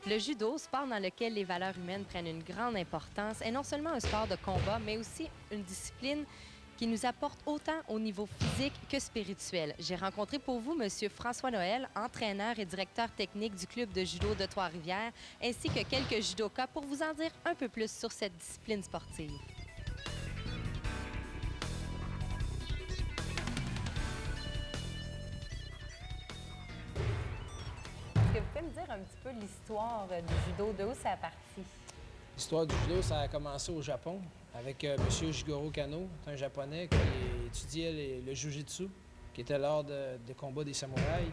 Le judo, sport dans lequel les valeurs humaines prennent une grande importance, est non seulement un sport de combat, mais aussi une discipline qui nous apporte autant au niveau physique que spirituel. J'ai rencontré pour vous M. François Noël, entraîneur et directeur technique du club de judo de Trois-Rivières, ainsi que quelques judokas pour vous en dire un peu plus sur cette discipline sportive. Est-ce que vous pouvez me dire un petit peu l'histoire du judo, de où ça a parti? L'histoire du judo, ça a commencé au Japon avec M. Jigoro Kano, un Japonais qui étudiait le jujitsu, qui était l'art des combats des samouraïs.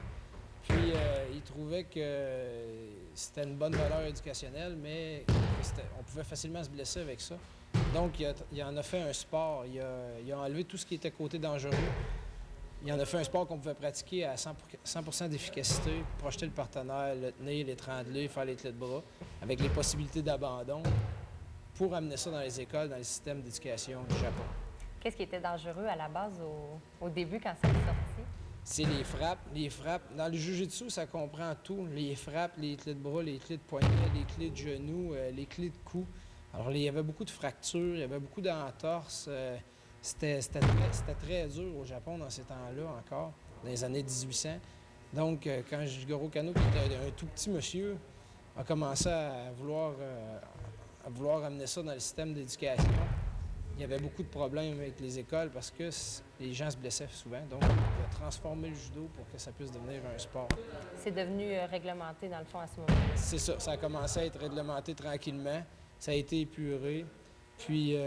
Puis il trouvait que c'était une bonne valeur éducationnelle, mais on pouvait facilement se blesser avec ça. Donc il en a fait un sport. Il a enlevé tout ce qui était côté dangereux. Il en a fait un sport qu'on pouvait pratiquer à 100 d'efficacité, projeter le partenaire, le tenir, l'étrangler, faire les clés de bras, avec les possibilités d'abandon, pour amener ça dans les écoles, dans le système d'éducation du Japon. Qu'est-ce qui était dangereux à la base au début quand ça est sorti? C'est les frappes. Les frappes. Dans le jujitsu, ça comprend tout. Les frappes, les clés de bras, les clés de poignet, les clés de genoux, les clés de cou. Alors, il y avait beaucoup de fractures, il y avait beaucoup d'entorses. C'était très dur au Japon dans ces temps-là encore, dans les années 1800. Donc, quand Jigoro Kano, qui était un tout petit monsieur, a commencé à vouloir amener ça dans le système d'éducation, il y avait beaucoup de problèmes avec les écoles parce que les gens se blessaient souvent. Donc, il a transformé le judo pour que ça puisse devenir un sport. C'est devenu réglementé, dans le fond, à ce moment-là? C'est ça. Ça a commencé à être réglementé tranquillement. Ça a été épuré. Puis,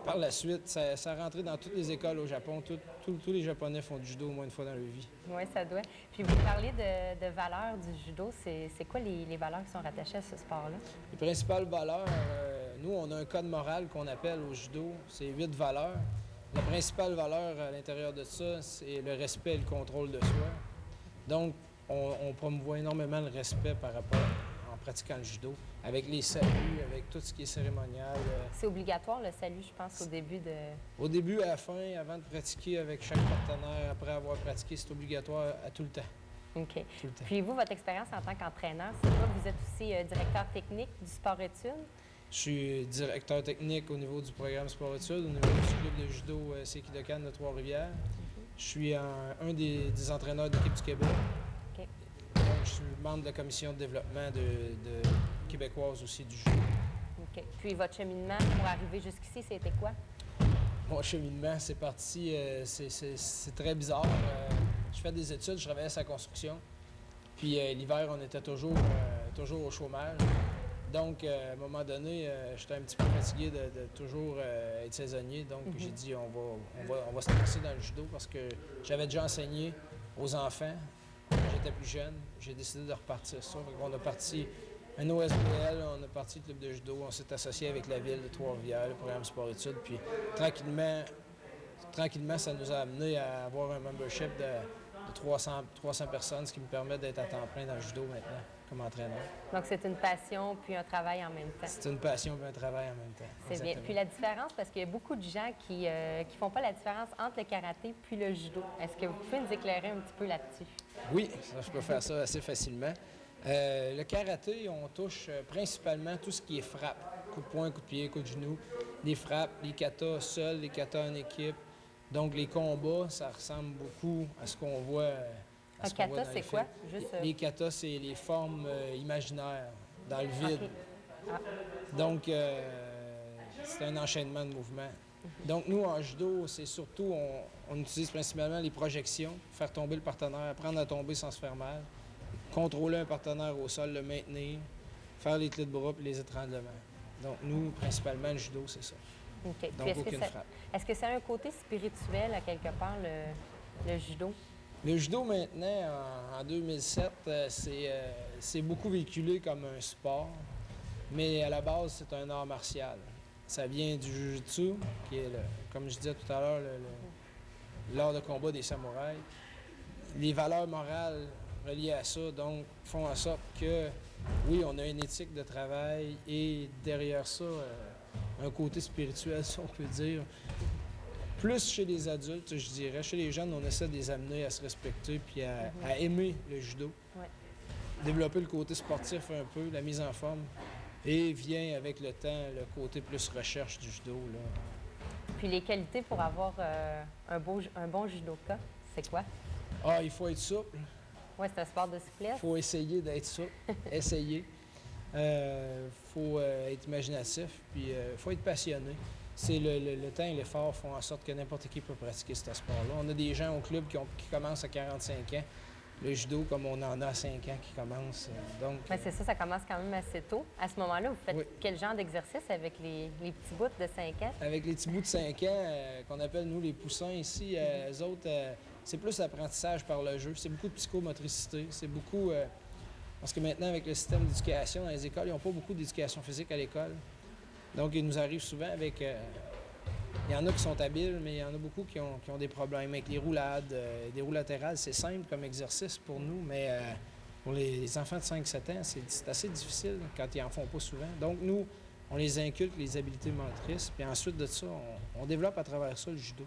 par la suite, ça a rentré dans toutes les écoles au Japon. Tous les Japonais font du judo au moins une fois dans leur vie. Oui, ça doit. Puis, vous parlez de valeurs du judo. C'est quoi les valeurs qui sont rattachées à ce sport-là? Les principales valeurs, nous, on a un code moral qu'on appelle au judo. C'est 8 valeurs. La principale valeur à l'intérieur de ça, c'est le respect et le contrôle de soi. Donc, on promouvoit énormément le respect par rapport en pratiquant le judo, avec les saluts, avec tout ce qui est cérémonial. C'est obligatoire, le salut, je pense, au début de... Au début, à la fin, avant de pratiquer avec chaque partenaire, après avoir pratiqué, c'est obligatoire à tout le temps. OK. Tout le temps. Puis vous, votre expérience en tant qu'entraîneur, c'est quoi? Vous êtes aussi directeur technique du sport-études? Je suis directeur technique au niveau du programme sport-études, au niveau du club de judo Seikidokan de Trois-Rivières. Je suis un des entraîneurs d'équipe du Québec. OK. Donc, je suis membre de la commission de développement de québécoise aussi du judo. OK. Puis votre cheminement pour arriver jusqu'ici, c'était quoi? Mon cheminement, c'est parti, c'est très bizarre. Je fais des études, je travaillais à sa construction. Puis l'hiver, on était toujours au chômage. Donc, à un moment donné, j'étais un petit peu fatigué de toujours être saisonnier. Donc, j'ai dit, on va se lancer dans le judo parce que j'avais déjà enseigné aux enfants quand j'étais plus jeune. J'ai décidé de repartir ça. On a parti un OSBL, on a parti le club de judo, on s'est associé avec la ville de Trois-Rivières, le programme sport-études. Puis, tranquillement, ça nous a amené à avoir un membership de 300 personnes, ce qui me permet d'être à temps plein dans le judo maintenant, comme entraîneur. Donc, c'est une passion puis un travail en même temps. C'est une passion puis un travail en même temps. C'est bien. Puis la différence, parce qu'il y a beaucoup de gens qui font pas la différence entre le karaté puis le judo. Est-ce que vous pouvez nous éclairer un petit peu là-dessus? Oui, je peux faire ça assez facilement. Le karaté, on touche principalement tout ce qui est frappe. Coup de poing, coup de pied, coup de genou. Les frappes, les katas seuls, les katas en équipe. Donc, les combats, ça ressemble beaucoup à ce qu'on voit. Un kata, c'est quoi? Juste, Les katas, c'est les formes imaginaires dans le vide. Okay. Ah. Donc, c'est un enchaînement de mouvements. Donc, nous, en judo, c'est surtout, on utilise principalement les projections, faire tomber le partenaire, apprendre à tomber sans se faire mal, contrôler un partenaire au sol, le maintenir, faire les clés de bras et les étranglements. Donc, nous, principalement, le judo, c'est ça. OK. Donc, aucune frappe. Est-ce que ça a un côté spirituel, à quelque part, le judo? Le judo, maintenant, en 2007, c'est beaucoup véhiculé comme un sport, mais à la base, c'est un art martial. Ça vient du jujitsu, qui est, comme je disais tout à l'heure, l'art de combat des samouraïs. Les valeurs morales reliées à ça, donc, font en sorte que, oui, on a une éthique de travail et derrière ça, un côté spirituel, si on peut dire. Plus chez les adultes, je dirais. Chez les jeunes, on essaie de les amener à se respecter puis à aimer le judo. Ouais. développer le côté sportif un peu, la mise en forme. Et vient avec le temps le côté plus recherche du judo, là. Puis les qualités pour avoir un bon judoka, c'est quoi? Ah, il faut être souple. Oui, c'est un sport de souplesse. Il faut essayer d'être souple. Essayer. Il faut être imaginatif, puis il faut être passionné. C'est le temps et l'effort font en sorte que n'importe qui peut pratiquer ce sport-là. On a des gens au club qui commencent à 45 ans. Le judo, comme on en a à 5 ans qui commence. Donc, ouais, c'est ça commence quand même assez tôt. À ce moment-là, vous faites oui. quel genre d'exercice avec les petits bouts de 5 ans? Avec les petits bouts de 5 ans, qu'on appelle nous les poussins ici, eux autres, c'est plus l'apprentissage par le jeu. C'est beaucoup de psychomotricité. C'est beaucoup. Parce que maintenant, avec le système d'éducation dans les écoles, ils n'ont pas beaucoup d'éducation physique à l'école. Donc, il nous arrive souvent avec. Il y en a qui sont habiles, mais il y en a beaucoup qui ont des problèmes avec les roulades. Des roues latérales, c'est simple comme exercice pour nous, mais pour les enfants de 5-7 ans, c'est assez difficile quand ils n'en font pas souvent. Donc, nous, on les inculque les habiletés motrices, puis ensuite de ça, on développe à travers ça le judo.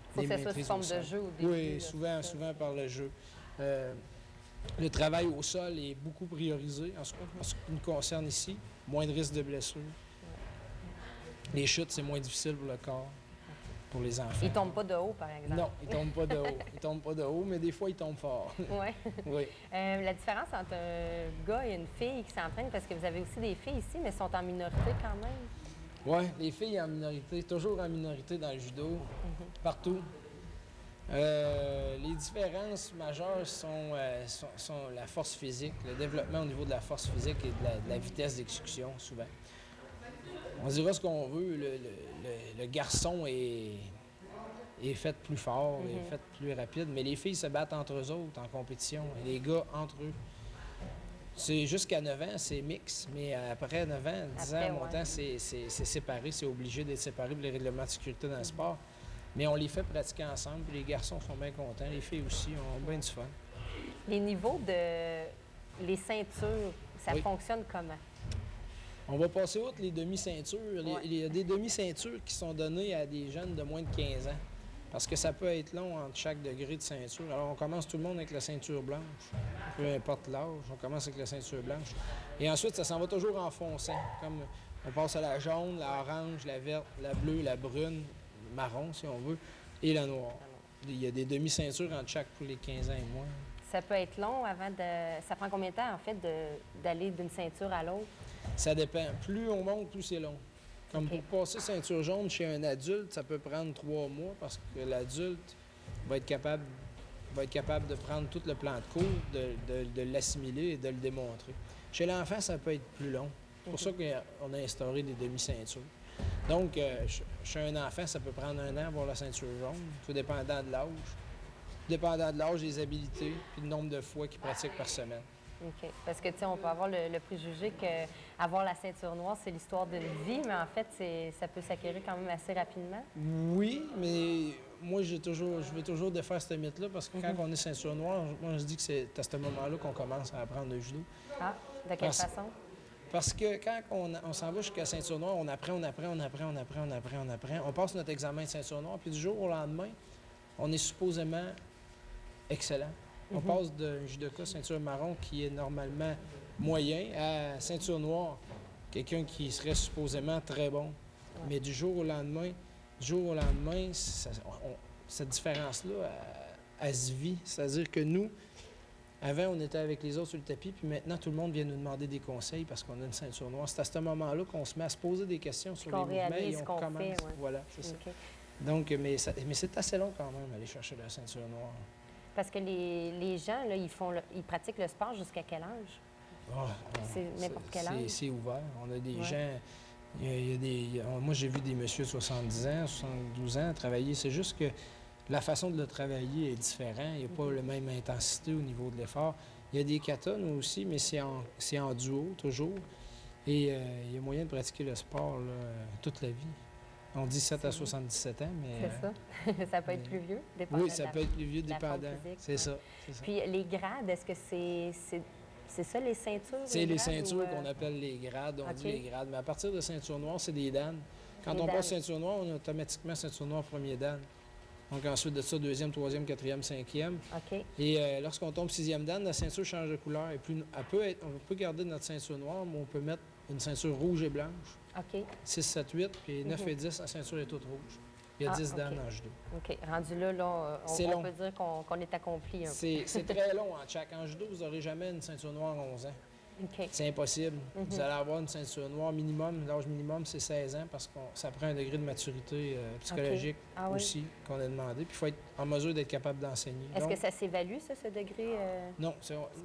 Il faut que ça soit sous forme de jeu au début. Oui, souvent par le jeu. Le travail au sol est beaucoup priorisé en ce qui nous concerne ici. Moins de risques de blessures. Les chutes, c'est moins difficile pour le corps, pour les enfants. Ils ne tombent pas de haut, par exemple. Non, ils ne tombent pas de haut. Ils tombent pas de haut, mais des fois, ils tombent fort. Ouais. Oui. La différence entre un gars et une fille qui s'entraîne, parce que vous avez aussi des filles ici, mais sont en minorité quand même. Oui, les filles en minorité, toujours en minorité dans le judo, partout. Les différences majeures sont la force physique, le développement au niveau de la force physique et de la vitesse d'exécution, souvent. On dira ce qu'on veut, le garçon est fait plus fort, est fait plus rapide, mais les filles se battent entre eux autres en compétition, et les gars entre eux. C'est jusqu'à 9 ans, c'est mix, mais après 9 ans, 10 ans, montant, c'est séparé, c'est obligé d'être séparé pour les règlements de sécurité dans le sport. Mais on les fait pratiquer ensemble, puis les garçons sont bien contents, les filles aussi ont bien du fun. Les niveaux de les ceintures, ça fonctionne comment? On va passer outre les demi-ceintures. Il y a des demi-ceintures qui sont données à des jeunes de moins de 15 ans. Parce que ça peut être long entre chaque degré de ceinture. Alors, on commence tout le monde avec la ceinture blanche. Peu importe l'âge, on commence avec la ceinture blanche. Et ensuite, ça s'en va toujours en fonçant. Comme on passe à la jaune, la orange, la verte, la bleue, la brune, marron, si on veut, et la noire. Il y a des demi-ceintures entre chaque pour les 15 ans et moins. Ça peut être long avant de... Ça prend combien de temps, en fait, d'aller d'une ceinture à l'autre? Ça dépend. Plus on monte, plus c'est long. Comme pour passer ceinture jaune chez un adulte, ça peut prendre 3 mois parce que l'adulte va être capable de prendre tout le plan de cours, de l'assimiler et de le démontrer. Chez l'enfant, ça peut être plus long. C'est pour ça qu'on a instauré des demi-ceintures. Donc, chez un enfant, ça peut prendre 1 an avoir la ceinture jaune, tout dépendant de l'âge. Dépendant de l'âge, des habilités, puis le nombre de fois qu'il pratique par semaine. OK. Parce que, tu sais, on peut avoir le préjugé qu'avoir la ceinture noire, c'est l'histoire d'une vie, mais en fait, ça peut s'acquérir quand même assez rapidement. Oui, mais moi, je veux toujours défaire ce mythe-là parce que quand on est ceinture noire, moi, je dis que c'est à ce moment-là qu'on commence à apprendre le judo. Ah, de quelle façon? Parce que quand on s'en va jusqu'à ceinture noire, on apprend. On passe notre examen de ceinture noire, puis du jour au lendemain, on est supposément excellent. On passe d'un judoka ceinture marron qui est normalement moyen à ceinture noire, quelqu'un qui serait supposément très bon. Ouais. Mais du jour au lendemain, cette différence-là, elle se vit. C'est-à-dire que nous, avant, on était avec les autres sur le tapis, puis maintenant, tout le monde vient nous demander des conseils parce qu'on a une ceinture noire. C'est à ce moment-là qu'on se met à se poser des questions sur les mouvements et on commence. Fait, ouais. Voilà, c'est ça. Donc, mais c'est assez long quand même, aller chercher la ceinture noire. Parce que les gens, là, ils pratiquent le sport jusqu'à quel âge? C'est n'importe quel âge? C'est ouvert. On a des gens... moi, j'ai vu des messieurs de 70 ans, 72 ans travailler. C'est juste que la façon de le travailler est différente. Il n'y a pas la même intensité au niveau de l'effort. Il y a des katas, nous aussi, mais c'est en duo, toujours. Et il y a moyen de pratiquer le sport là, toute la vie. On dit 7 à 77 ans, mais... C'est ça. Ça peut être plus vieux, dépendant. Oui, ça peut être plus vieux, dépendant. C'est ça. Puis les grades, est-ce que c'est ça, les ceintures? C'est les ceintures qu'on appelle les grades, on dit les grades. Mais à partir de ceinture noire, c'est des dan. Quand on passe ceinture noire, on a automatiquement ceinture noire premier dan. Donc ensuite de ça, deuxième, troisième, quatrième, cinquième. OK. Et lorsqu'on tombe sixième dan, la ceinture change de couleur. On peut garder notre ceinture noire, mais on peut mettre une ceinture rouge et blanche. OK. 6, 7, 8, puis 9 et 10, la ceinture est toute rouge. Il y a 10 dan en judo. OK. Rendu là, on peut dire qu'on est accompli un peu. C'est très long en tchak. En judo, vous n'aurez jamais une ceinture noire à 11 ans. OK. C'est impossible. Vous allez avoir une ceinture noire minimum. L'âge minimum, c'est 16 ans parce que ça prend un degré de maturité psychologique aussi qu'on a demandé. Puis il faut être en mesure d'être capable d'enseigner. Est-ce que ça s'évalue, ça, ce degré? Non.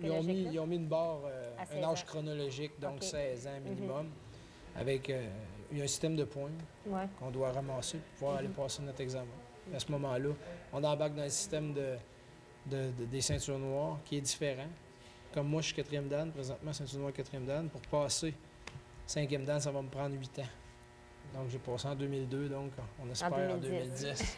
Ils ont mis une barre, un âge chronologique, donc 16 ans minimum, avec il y a un système de points qu'on doit ramasser pour pouvoir aller passer notre examen. À ce moment-là, on embarque dans le système des ceintures noires qui est différent. Comme moi, je suis quatrième dan, présentement, ceinture noire quatrième dan. Pour passer cinquième dan, ça va me prendre 8 ans. Donc, j'ai passé en 2002, donc on espère en 2010.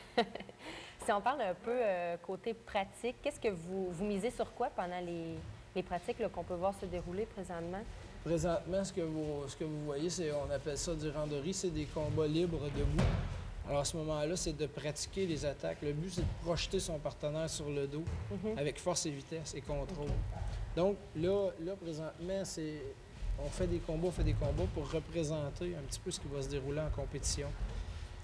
Si on parle un peu côté pratique, qu'est-ce que vous misez sur quoi pendant les pratiques qu'on peut voir se dérouler présentement? Présentement, ce que vous voyez, on appelle ça du randori, c'est des combats libres debout. Alors, à ce moment-là, c'est de pratiquer les attaques. Le but, c'est de projeter son partenaire sur le dos avec force et vitesse et contrôle. Donc, là présentement, on fait des combats pour représenter un petit peu ce qui va se dérouler en compétition.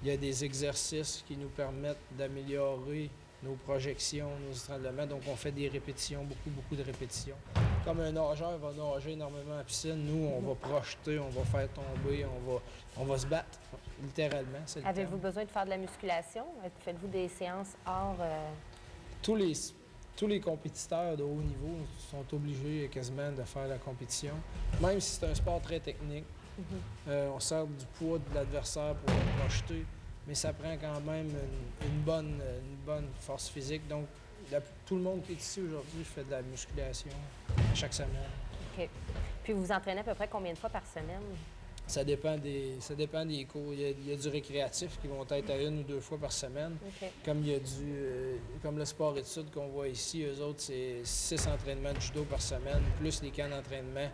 Il y a des exercices qui nous permettent d'améliorer nos projections, nos étranglements. Donc, on fait des répétitions, beaucoup de répétitions. Comme un nageur va nager énormément en piscine, nous, on va projeter, on va faire tomber, on va se battre, littéralement. Avez-vous besoin de faire de la musculation? Faites-vous des séances hors... Tous les compétiteurs de haut niveau sont obligés quasiment de faire la compétition, même si c'est un sport très technique. On sert du poids de l'adversaire pour le projeter, mais ça prend quand même une bonne force physique. Donc, tout le monde qui est ici aujourd'hui fait de la musculation chaque semaine. OK. Puis vous vous entraînez à peu près combien de fois par semaine? Ça dépend des cours. Il y a du récréatif qui vont être à 1 ou 2 fois par semaine. Okay. Comme le sport-études qu'on voit ici, eux autres, c'est 6 entraînements de judo par semaine, plus les camps d'entraînement,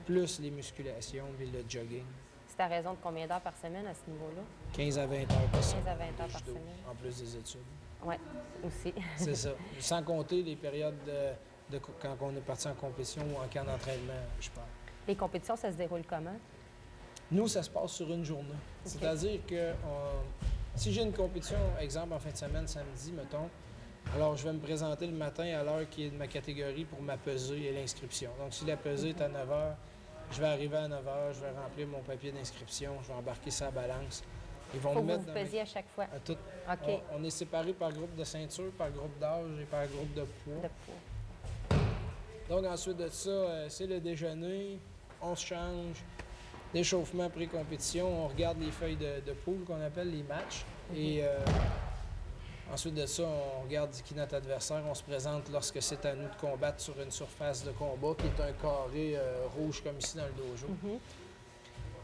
plus les musculations, puis le jogging. C'est à raison de combien d'heures par semaine à ce niveau-là? 15 à 20 heures par semaine. 15 à 20 heures par semaine. En plus des études. Oui, aussi. C'est ça. Sans compter les périodes quand on est parti en compétition ou en camp d'entraînement, je parle. Les compétitions, ça se déroule comment? Nous, ça se passe sur une journée. Okay. C'est-à-dire que si j'ai une compétition, exemple en fin de semaine, samedi, mettons, alors je vais me présenter le matin à l'heure qui est de ma catégorie pour ma pesée et l'inscription. Donc, si la pesée est à 9 h, je vais arriver à 9 h, je vais remplir mon papier d'inscription, je vais embarquer sa balance. Ils vont me mettre vous pesiez à chaque fois? À tout. Okay. On est séparés par groupe de ceinture, par groupe d'âge et par groupe de poids. Donc, ensuite de ça, c'est le déjeuner, on se change. L'échauffement pré-compétition, on regarde les feuilles de poule qu'on appelle les matchs. Et ensuite de ça, on regarde qui est notre adversaire. On se présente lorsque c'est à nous de combattre sur une surface de combat qui est un carré rouge comme ici dans le dojo.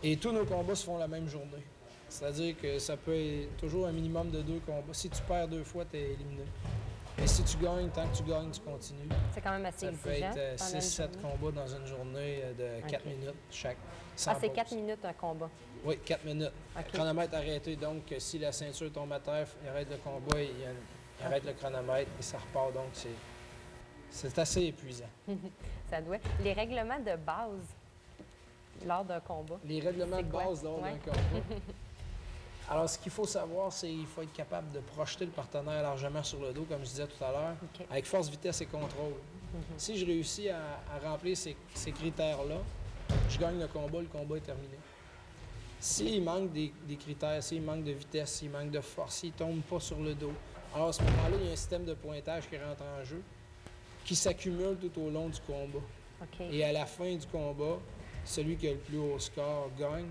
Et tous nos combats se font la même journée. C'est-à-dire que ça peut être toujours un minimum de 2 combats. Si tu perds 2 fois, tu es éliminé. Et si tu gagnes, tant que tu gagnes, tu continues. C'est quand même assez exigeant. Ça peut être 6-7 combats dans une journée de 4 minutes chaque. C'est 4 minutes un combat? Oui, 4 minutes. Okay. Chronomètre arrêté. Donc, si la ceinture tombe à terre, il arrête le combat, il arrête le chronomètre et ça repart. Donc, c'est assez épuisant. Ça doit. Les règlements de base lors d'un combat? Les règlements de base lors d'un combat? Alors, ce qu'il faut savoir, c'est qu'il faut être capable de projeter le partenaire largement sur le dos, comme je disais tout à l'heure, avec force, vitesse et contrôle. Si je réussis à remplir ces critères-là, je gagne le combat est terminé. S'il manque des critères, s'il manque de vitesse, s'il manque de force, s'il ne tombe pas sur le dos, alors à ce moment-là, il y a un système de pointage qui rentre en jeu, qui s'accumule tout au long du combat. Et à la fin du combat, celui qui a le plus haut score gagne.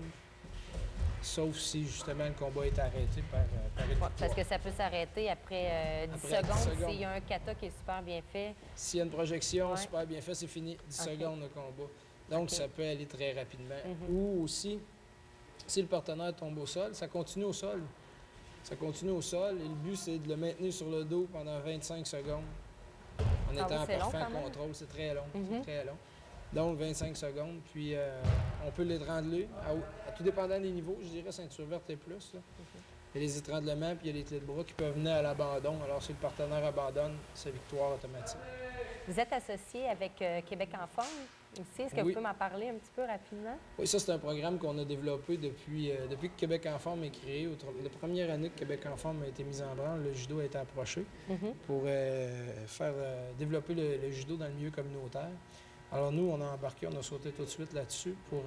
Sauf si, justement, le combat est arrêté par une victoire. Parce que ça peut s'arrêter après 10 secondes s'il y a un kata qui est super bien fait. S'il y a une projection super bien faite, c'est fini. 10 secondes le combat. Donc, ça peut aller très rapidement. Ou aussi, si le partenaire tombe au sol, ça continue au sol. Ça continue au sol et le but, c'est de le maintenir sur le dos pendant 25 secondes. En étant en parfait contrôle. C'est très long. C'est très long. Donc, 25 secondes, puis on peut l'étrangler, tout dépendant des niveaux, je dirais ceinture verte et plus. Il y a les étranglements, puis il y a les clés de bras qui peuvent venir à l'abandon. Alors, si le partenaire abandonne, c'est victoire automatique. Vous êtes associé avec Québec en forme aussi. Est-ce que vous Oui. pouvez m'en parler un petit peu rapidement? Oui, ça, c'est un programme qu'on a développé depuis que Québec en forme est créé. La première année que Québec en forme a été mise en branle, le judo a été approché pour développer le judo dans le milieu communautaire. Alors nous, on a embarqué, on a sauté tout de suite là-dessus pour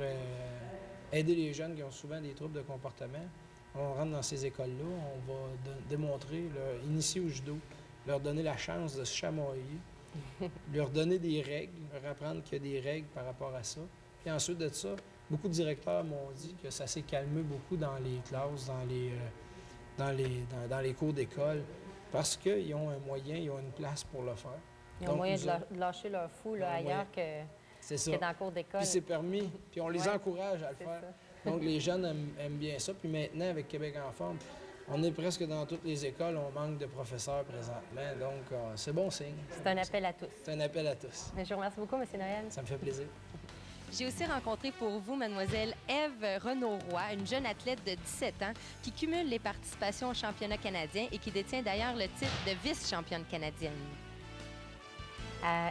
aider les jeunes qui ont souvent des troubles de comportement. On rentre dans ces écoles-là, on va démontrer, initier au judo, leur donner la chance de se chamoyer, leur donner des règles, leur apprendre qu'il y a des règles par rapport à ça. Puis ensuite de ça, beaucoup de directeurs m'ont dit que ça s'est calmé beaucoup dans les classes, dans les cours d'école, parce qu'ils ont un moyen, ils ont une place pour le faire. Ils ont moyen de lâcher leur fou là, ailleurs que dans le cours d'école. Puis c'est permis, puis on les encourage à le faire. Ça. Donc les jeunes aiment bien ça. Puis maintenant, avec Québec en forme, on est presque dans toutes les écoles, on manque de professeurs présentement, donc c'est bon signe. C'est un appel à tous. C'est un appel à tous. Je vous remercie beaucoup, M. Noël. Ça me fait plaisir. J'ai aussi rencontré pour vous Mademoiselle Ève Renaud-Roy, une jeune athlète de 17 ans qui cumule les participations au championnat canadien et qui détient d'ailleurs le titre de vice-championne canadienne.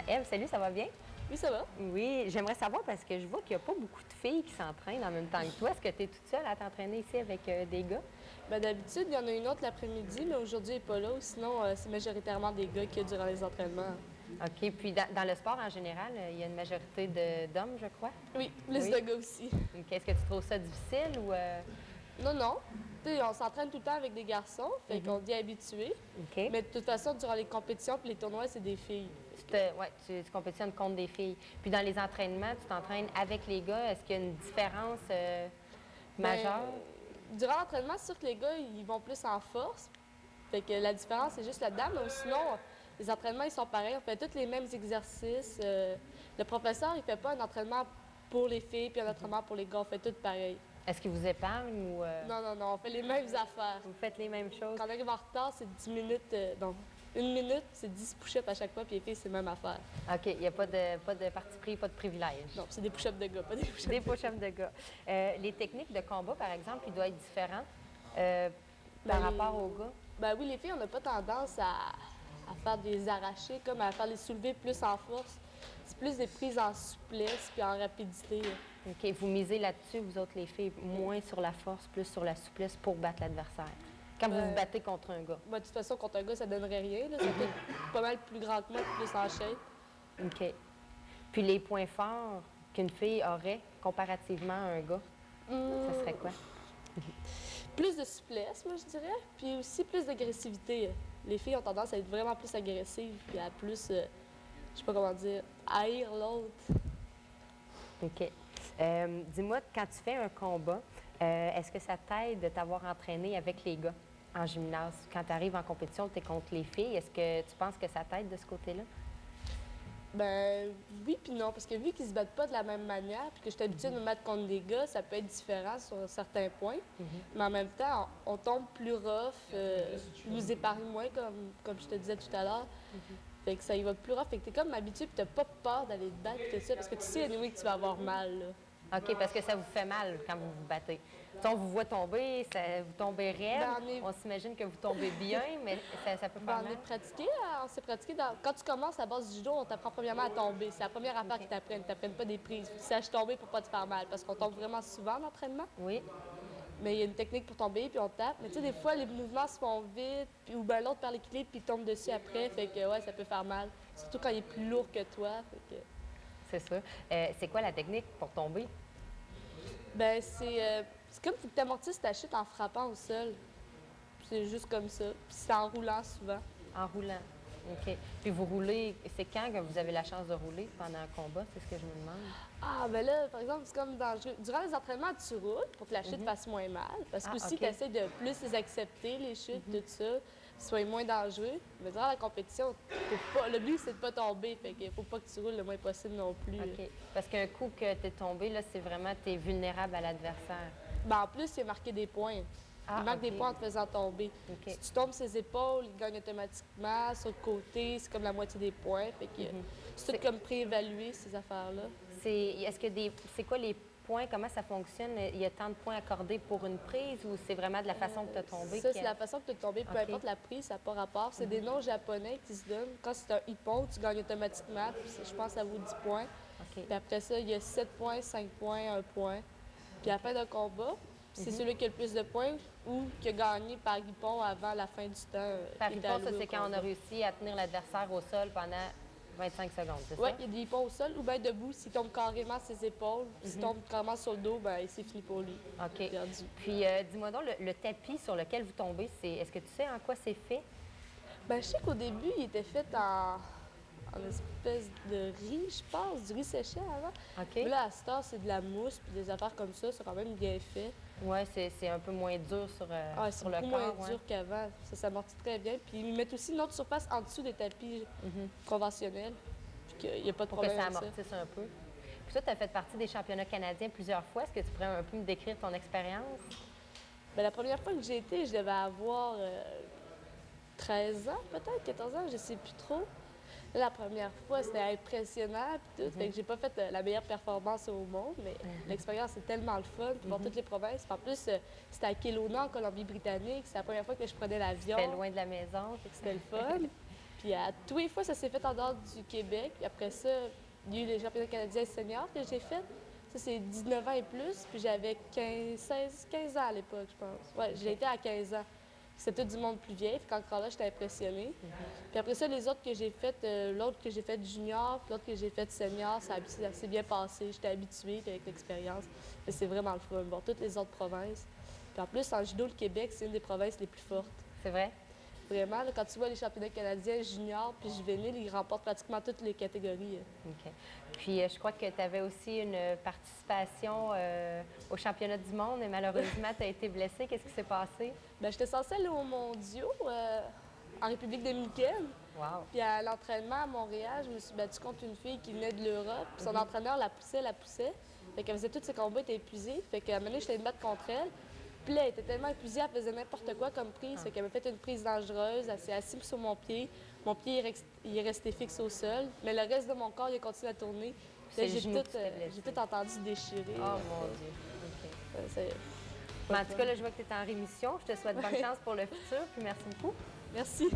Ève, salut, ça va bien? Oui, ça va. Oui, j'aimerais savoir parce que je vois qu'il n'y a pas beaucoup de filles qui s'entraînent en même temps que toi. Est-ce que tu es toute seule à t'entraîner ici avec des gars? Ben, d'habitude, il y en a une autre l'après-midi, mais aujourd'hui, elle n'est pas là. Sinon, c'est majoritairement des gars qui durant les entraînements. OK. Puis dans le sport en général, il y a une majorité d'hommes, je crois? Oui, plus de gars aussi. OK. Est-ce que tu trouves ça difficile ou... Non, non. T'sais, on s'entraîne tout le temps avec des garçons, fait qu'on dit habitué. OK. Mais de toute façon, durant les compétitions et les tournois, c'est des filles. Tu compétitionnes contre des filles. Puis dans les entraînements, tu t'entraînes avec les gars. Est-ce qu'il y a une différence majeure? Durant l'entraînement, c'est sûr que les gars, ils vont plus en force. Fait que la différence, c'est juste là-dedans. Mais sinon, les entraînements, ils sont pareils. On fait tous les mêmes exercices. Le professeur, il fait pas un entraînement pour les filles puis un entraînement pour les gars. On fait tout pareil. Est-ce qu'il vous épargne ou... Non, non, non. On fait les mêmes affaires. Vous faites les mêmes choses? Quand on arrive en retard, c'est 10 minutes... non, 1 minute, c'est 10 push-ups à chaque fois, puis les filles, c'est la même affaire. OK. Il n'y a pas de parti pris, pas de privilège. Non, c'est des push-ups de gars, pas des push-ups. Des push-ups de gars. Les techniques de combat, par exemple, ils doivent être différents par rapport aux gars? Ben oui, les filles, on n'a pas tendance à faire des arrachés, comme à faire les soulevés plus en force. C'est plus des prises en souplesse puis en rapidité. OK. Vous misez là-dessus, vous autres, les filles, moins sur la force, plus sur la souplesse pour battre l'adversaire. Quand vous vous battez contre un gars. Ben, de toute façon, contre un gars, ça donnerait rien. Là. C'est pas mal plus grand que moi, plus en shape. OK. Puis les points forts qu'une fille aurait comparativement à un gars, ça serait quoi? Plus de souplesse, moi, je dirais. Puis aussi plus d'agressivité. Les filles ont tendance à être vraiment plus agressives, puis à plus, je sais pas comment dire, haïr l'autre. OK. Dis-moi, quand tu fais un combat, est-ce que ça t'aide de t'avoir entraîné avec les gars en gymnase? Quand tu arrives en compétition, tu es contre les filles. Est-ce que tu penses que ça t'aide de ce côté-là? Ben oui puis non, parce que vu qu'ils se battent pas de la même manière, puis que je suis habituée de me mettre contre des gars, ça peut être différent sur certains points. Mais en même temps, on tombe plus rough, ils nous épargnent moins, comme je te disais tout à l'heure. Fait que ça y va plus rough. Fait que t'es comme habitué, puis t'as pas peur d'aller te battre, tout ça, parce que tu sais, anyway, que tu vas avoir mal, là. OK, parce que ça vous fait mal quand vous vous battez. Si on vous voit tomber, vous tombez raide, on s'imagine que vous tombez bien, mais ça peut faire mal. On s'est pratiqué. Quand tu commences à la base du judo, on t'apprend premièrement à tomber. C'est la première affaire qu'ils t'apprennent. Ils t'apprennent pas des prises. Tu saches tomber pour pas te faire mal, parce qu'on tombe vraiment souvent en entraînement. Oui. Mais il y a une technique pour tomber, puis on tape. Mais tu sais, des fois, les mouvements se font vite, ou bien l'autre perd l'équilibre, puis il tombe dessus après. Fait que, ouais, ça peut faire mal. Surtout quand il est plus lourd que toi. Fait que... C'est ça. C'est quoi la technique pour tomber? Ben c'est comme si tu amortisses ta chute en frappant au sol. C'est juste comme ça. Puis c'est en roulant souvent. En roulant. OK. Puis vous roulez, c'est quand que vous avez la chance de rouler pendant un combat? C'est ce que je me demande. Ah, ben là, par exemple, c'est comme dangereux. Durant les entraînements, tu roules pour que la chute fasse moins mal. Parce que aussi, tu essaies de plus les accepter, les chutes, tout ça, soit moins dangereux. Mais durant la compétition, le but, c'est de pas tomber. Fait qu'il faut pas que tu roules le moins possible non plus. OK. Parce qu'un coup que tu es tombé, là, c'est vraiment, tu es vulnérable à l'adversaire. Ben, en plus, il a marqué des points. Il marque des points en te faisant tomber. Si tu tombes ses épaules, il gagne automatiquement. Sur le côté, c'est comme la moitié des points. Fait que c'est tout comme préévaluer ces affaires-là. C'est quoi les points, comment ça fonctionne? Il y a tant de points accordés pour une prise ou c'est vraiment de la façon que tu as tombé? Ça, c'est la façon que tu as tombé, peu OK. importe la prise, ça n'a pas rapport. C'est des noms japonais qui se donnent. Quand c'est un hippon, tu gagnes automatiquement. Puis je pense que ça vaut 10 points. OK. Puis après ça, il y a 7 points, 5 points, 1 point. Puis à la fin d'un combat, c'est celui qui a le plus de points ou qui a gagné par hippon avant la fin du temps. Par qui est hippon, ça, alloué au c'est quand on a combat. réussi à tenir l'adversaire au sol pendant 25 secondes, c'est Oui, ça? il y a des hippons au sol ou bien debout. S'il tombe carrément sur ses épaules, s'il tombe carrément sur le dos, ben c'est fini pour lui. OK. Perdu. Puis, dis-moi donc, le tapis sur lequel vous tombez, est-ce que tu sais en quoi c'est fait? Ben, je sais qu'au début, il était fait en espèce de riz, je pense, du riz séché avant. OK. Mais là, à cette heure, c'est de la mousse, puis des affaires comme ça, c'est quand même bien fait. Oui, c'est un peu moins dur sur, Ah, c'est sur le beaucoup corps. moins ouais. dur qu'avant. Ça s'amortit très bien. Puis ils mettent aussi une autre surface en dessous des tapis conventionnels. Puis qu'il n'y a pas de Pour que problème ça avec ça. amortisse un peu. Puis toi, tu as fait partie des championnats canadiens plusieurs fois. Est-ce que tu pourrais un peu me décrire ton expérience? Ben, la première fois que j'ai été, je devais avoir 13 ans, peut-être, 14 ans, je sais plus trop. Là, la première fois, c'était impressionnant, puis tout. Fait que j'ai pas fait la meilleure performance au monde, mais l'expérience est tellement le fun, puis voir toutes les provinces. Puis en plus, c'était à Kelowna, en Colombie-Britannique. C'est la première fois que je prenais l'avion. C'était loin de la maison. fait que C'était le fun. Puis à tous les fois, ça s'est fait en dehors du Québec. Puis après ça, il y a eu les championnats canadiens seniors que j'ai fait. Ça, c'est 19 ans et plus. Puis j'avais 15 ans à l'époque, je pense. Ouais, j'ai été à 15 ans. C'était tout du monde plus vieil. Puis encore là, j'étais impressionnée. Puis après ça, les autres que j'ai faites, l'autre que j'ai fait junior, puis l'autre que j'ai fait senior, ça s'est bien passé. J'étais habituée puis avec l'expérience. Mais c'est vraiment le fun. Bon, toutes les autres provinces. Puis en plus, en judo, le Québec, c'est une des provinces les plus fortes. C'est vrai? Vraiment, là, quand tu vois les championnats canadiens juniors puis juvéniles, ils remportent pratiquement toutes les catégories. OK. Puis je crois que tu avais aussi une participation au championnat du monde, mais malheureusement, tu as été blessée. Qu'est-ce qui s'est passé? Bien, j'étais censée aller aux mondiaux en République dominicaine. Wow! Puis à l'entraînement à Montréal, je me suis battue contre une fille qui venait de l'Europe. Puis son entraîneur la poussait, la poussait. Fait qu'elle faisait tous ses combats, elle était épuisée. Fait qu'à un moment donné, j'étais allée me battre contre elle. Puis là, elle était tellement épuisée, elle faisait n'importe quoi comme prise. Fait qu'elle m'a fait une prise dangereuse. Elle s'est assise sur mon pied. Mon pied il est resté fixe au sol. Mais le reste de mon corps, il a continué à tourner. C'est Là, le j'ai genou tout, qui s'était blessé. j'ai tout entendu déchirer. Oh mon Dieu! OK. C'est- Mais en tout cas, là, je vois que tu es en rémission. Je te souhaite bonne chance pour le futur, puis merci beaucoup. Merci.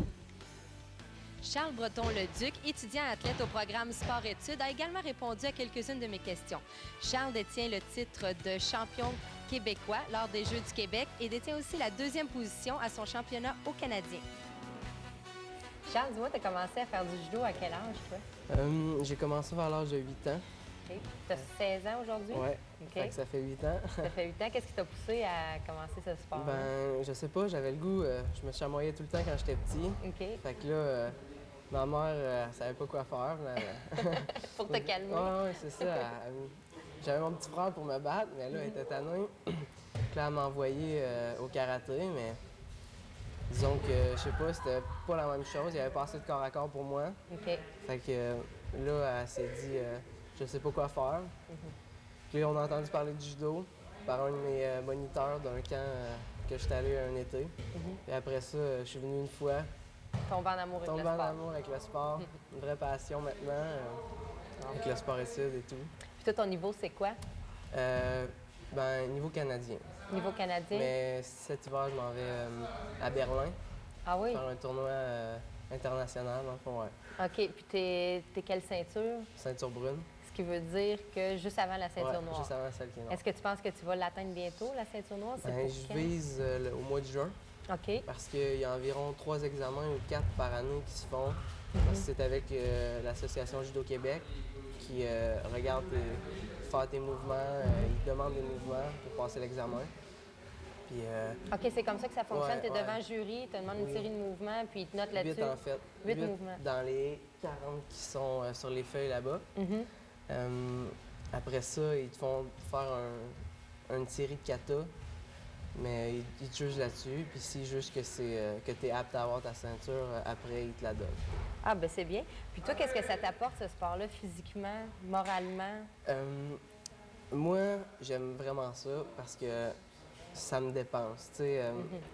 Charles Breton-Leduc, étudiant athlète au programme Sport-Études, a également répondu à quelques-unes de mes questions. Charles détient le titre de champion québécois lors des Jeux du Québec et détient aussi la 2e position à son championnat au Canadien. Charles, dis-moi, tu as commencé à faire du judo à quel âge, toi? J'ai commencé vers l'âge de 8 ans. Tu as 16 ans aujourd'hui? Ouais. OK. Fait que ça fait 8 ans. Ça fait 8 ans. Qu'est-ce qui t'a poussé à commencer ce sport? Ben, je sais pas, j'avais le goût. Je me chamoyais tout le temps quand j'étais petit. OK. Fait que là, ma mère, elle savait pas quoi faire. Là. Pour te calmer. Ouais, c'est ça. J'avais mon petit frère pour me battre, mais là, elle était tannée. Puis là, elle m'a envoyé au karaté, mais disons que, je sais pas, c'était pas la même chose. Il y avait pas assez de corps à corps pour moi. OK. Fait que là, elle s'est dit, je sais pas quoi faire. Puis là, on a entendu parler du judo par un de mes moniteurs d'un camp que j'étais allé un été. Et après ça, je suis venu une fois, Tomber en amour avec tombé le en sport. amour avec le sport, une vraie passion maintenant, avec le sport-études et tout. Puis toi, ton niveau, c'est quoi? Ben, niveau canadien. Niveau canadien? Mais cet hiver, je m'en vais à Berlin Ah oui? faire un tournoi international, dans le fond, ouais. OK. Puis t'es quelle ceinture? Ceinture brune. Ce qui veut dire que juste avant la ceinture Ouais, noire. juste avant celle qui est noire. Est-ce que tu penses que tu vas l'atteindre bientôt, la ceinture noire? C'est Ben, pour je quand? vise au mois de juin. OK. Parce qu'il y a environ 3 examens ou 4 par année qui se font. Parce que c'est avec l'Association Judo Québec qui regarde faire tes mouvements, ils te demandent des mouvements pour passer l'examen. Puis OK, c'est comme ça que ça fonctionne. Ouais, Tu es ouais. devant le jury, tu te demandes une Oui. série de mouvements, puis ils te notent 8 là-dessus. en fait. 8 8 mouvements. dans les 40 qui sont sur les feuilles là-bas. Mhm. Après ça, ils te font faire une série de kata, mais ils te jugent là-dessus. Puis s'ils jugent que tu es apte à avoir ta ceinture, après, ils te la donnent. Ah, ben c'est bien. Puis toi, qu'est-ce que ça t'apporte, ce sport-là, physiquement, moralement? Moi, j'aime vraiment ça parce que ça me dépense. Tu sais,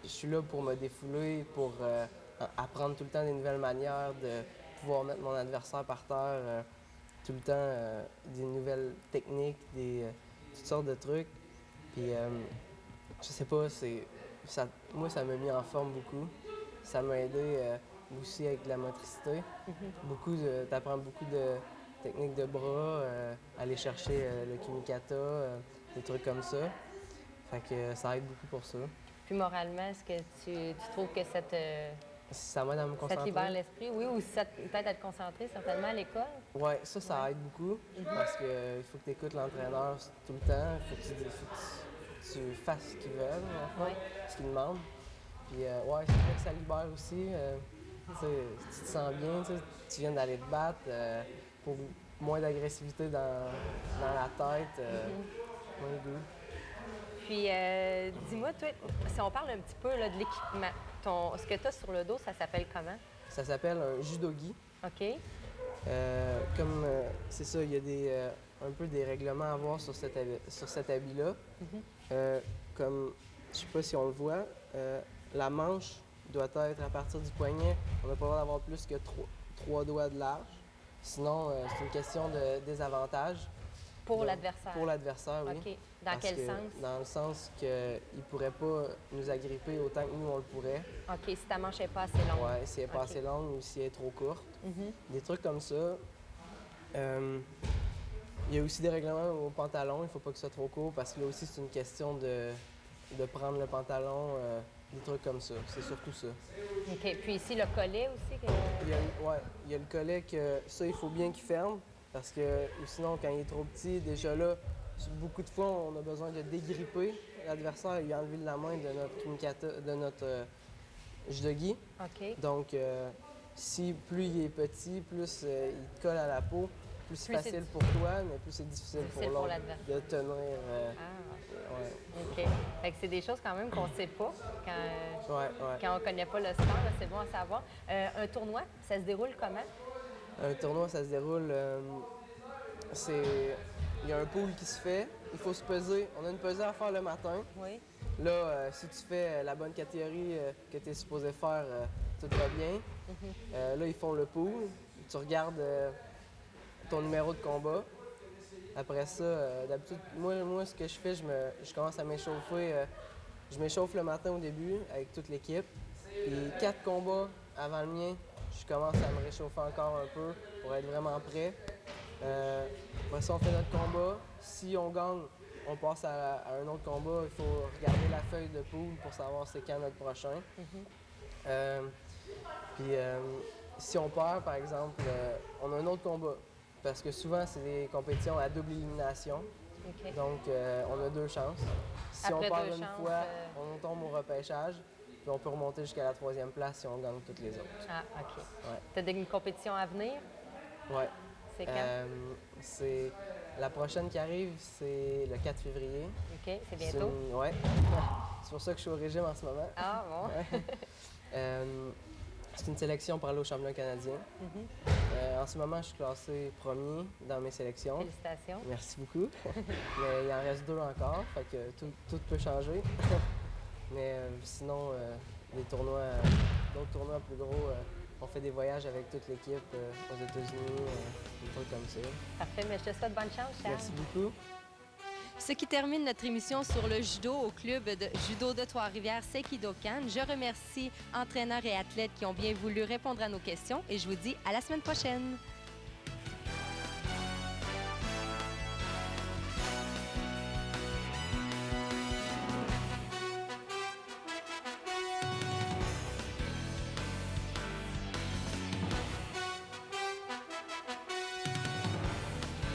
je suis là pour me défouler, pour apprendre tout le temps des nouvelles manières de pouvoir mettre mon adversaire par terre, tout le temps des nouvelles techniques, tu toutes sortes de trucs. Puis, je sais pas, moi, ça m'a mis en forme beaucoup. Ça m'a aidé aussi avec la motricité. T'apprends beaucoup de techniques de bras, aller chercher le kimikata, des trucs comme ça. Fait que ça aide beaucoup pour ça. Puis moralement, est-ce que tu trouves que Ça m'aide à me ça te concentrer. libère l'esprit? Oui, ou ça t'aide à te concentrer certainement à l'école? Oui, ça aide beaucoup parce qu'il faut que tu écoutes l'entraîneur tout le temps. Il faut que tu fasses ce qu'ils veulent, en fait, ce qu'ils demandent. Puis, ouais, c'est vrai que ça libère aussi. Tu sais, tu te sens bien, tu viens d'aller te battre pour moins d'agressivité dans la tête, moins de goût. Puis, dis-moi, toi, si on parle un petit peu là, de l'équipement, ce que tu as sur le dos, ça s'appelle comment? Ça s'appelle un judogi. OK. C'est ça, il y a un peu des règlements à avoir sur cet habit-là. Comme, je sais pas si on le voit, la manche doit être à partir du poignet. On n'a pas le droit d'avoir plus que 3 doigts de large. Sinon, c'est une question de désavantage. Pour l'adversaire? Pour l'adversaire, oui. OK. Dans quel sens? Dans le sens qu'il ne pourrait pas nous agripper autant que nous, on le pourrait. OK, si ta manche n'est pas assez longue. Oui, si elle n'est pas assez longue ou si elle est trop courte. Des trucs comme ça. Il y a aussi des règlements au pantalon. Il ne faut pas que ce soit trop court parce que là aussi, c'est une question de prendre le pantalon, des trucs comme ça. C'est surtout ça. OK. Puis ici, le collet aussi? Il y a le collet que ça, il faut bien qu'il ferme. Parce que sinon, quand il est trop petit, déjà là, beaucoup de fois, on a besoin de dégripper l'adversaire et lui enlever de la main de notre kimikata, de notre judogi. OK. Donc, si plus il est petit, plus il te colle à la peau, plus c'est facile pour toi, mais plus c'est difficile pour l'autre de tenir. Ouais. OK. Fait que c'est des choses quand même qu'on ne sait pas quand on ne connaît pas le sport. C'est bon à savoir. Un tournoi, ça se déroule comment? Un tournoi, ça se déroule... il y a un pool qui se fait, il faut se peser. On a une pesée à faire le matin. Oui. Là, si tu fais la bonne catégorie que tu es supposé faire, tout va bien. Là, ils font le pool. Tu regardes ton numéro de combat. Après ça, d'habitude, moi, ce que je fais, je commence à m'échauffer. Je m'échauffe le matin au début avec toute l'équipe. Puis 4 combats avant le mien, je commence à me réchauffer encore un peu pour être vraiment prêt. Après ça, on fait notre combat. Si on gagne, on passe à un autre combat. Il faut regarder la feuille de poule pour savoir c'est quand notre prochain. Puis si on perd, par exemple, on a un autre combat. Parce que souvent, c'est des compétitions à double élimination. OK. Donc, on a 2 chances. Si on Après perd 2 une chances, fois, on tombe au repêchage. Puis on peut remonter jusqu'à la 3e place si on gagne toutes les autres. Ah, OK. Ouais. Tu as une compétition à venir? Oui. C'est quand? C'est la prochaine qui arrive, c'est le 4 février. OK, c'est bientôt? Oui. C'est pour ça que je suis au régime en ce moment. Ah, bon. C'est une sélection pour aller au championnat canadien. En ce moment, je suis classé premier dans mes sélections. Félicitations. Merci beaucoup. Mais il en reste 2 encore, fait que tout peut changer. Mais sinon, d'autres tournois plus gros, on fait des voyages avec toute l'équipe aux États-Unis, des trucs comme ça. Parfait, mais je te souhaite bonne chance, Charles. Merci beaucoup. Ce qui termine notre émission sur le judo au club de judo de Trois-Rivières, Seikidokan. Je remercie entraîneurs et athlètes qui ont bien voulu répondre à nos questions et je vous dis à la semaine prochaine.